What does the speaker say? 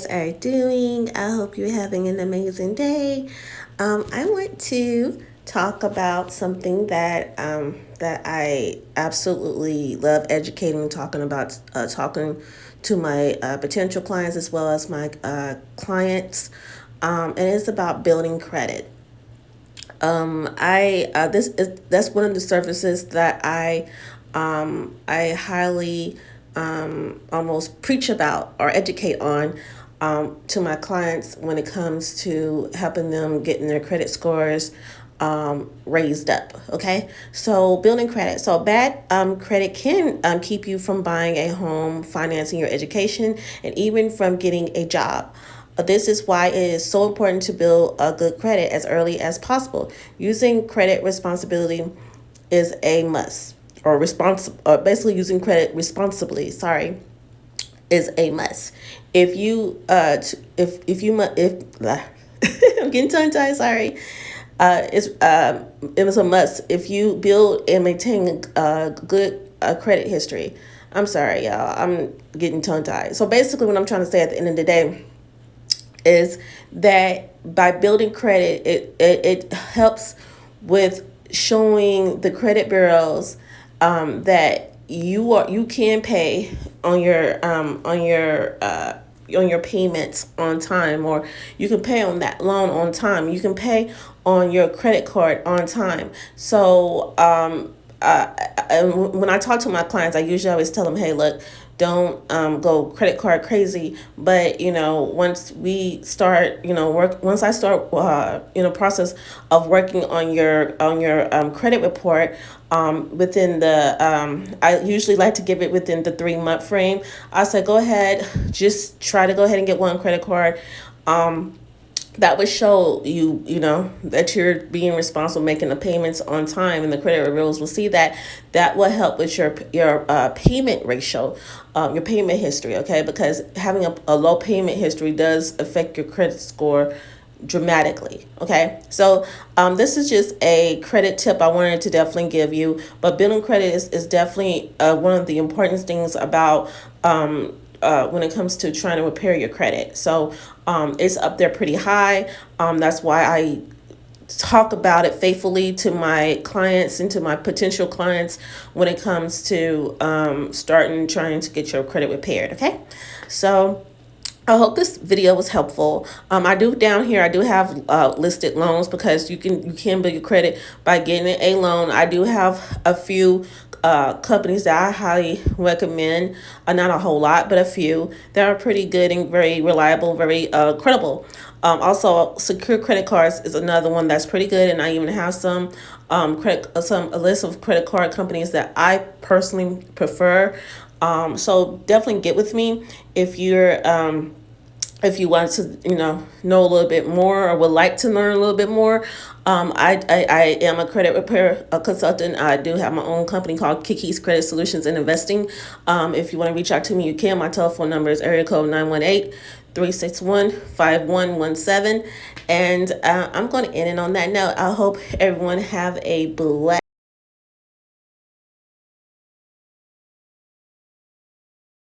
guys are doing. I hope you're having an amazing day. I want to talk about something that I absolutely love educating and talking about, talking to my potential clients as well as my clients, and it's about building credit. I this is That's one of the services that I highly almost preach about or educate on to my clients when it comes to helping them getting their credit scores raised up. Okay, so building credit. So bad credit can keep you from buying a home, financing your education, and even from getting a job. This is why it is so important to build a good credit as early as possible. Using credit responsibility is a must, or basically using credit responsibly. Sorry, is a must. If you if you if I'm getting tongue tied. Sorry. It was a must if you build and maintain a good credit history. I'm sorry, y'all. I'm getting tongue tied. So basically, what I'm trying to say at the end of the day is that by building credit, it helps with showing the credit bureaus that you can pay on your payments on time, or you can pay on that loan on time. You can pay on your credit card on time. So when I talk to my clients, I usually always tell them, hey, look, don't go credit card crazy. But once we start, once I start in the process of working on your credit report, within I usually like to give it within the 3-month frame. I said, go ahead, just try to go ahead and get one credit card. That would show that you're being responsible, making the payments on time, and the credit bureaus will see that. That will help with your payment ratio, your payment history. Okay, because having a low payment history does affect your credit score dramatically. Okay, so this is just a credit tip I wanted to definitely give you. But building credit is definitely one of the important things about when it comes to trying to repair your credit. So it's up there pretty high. That's why I talk about it faithfully to my clients and to my potential clients when it comes to starting trying to get your credit repaired. Okay, so I hope this video was helpful. I do have listed loans, because you can build your credit by getting a loan. I do have a few companies that I highly recommend, not a whole lot, but a few that are pretty good and very reliable, very credible. Also, secure credit cards is another one that's pretty good, and I even have a list of credit card companies that I personally prefer. So definitely get with me if you want to know a little bit more, or would like to learn a little bit more. I am a credit repair consultant. I do have my own company called Keke's Credit Solutions and Investing. If you want to reach out to me, you can. My telephone number is area code 918-361-5117. And I'm going to end it on that note. I hope everyone have a blessed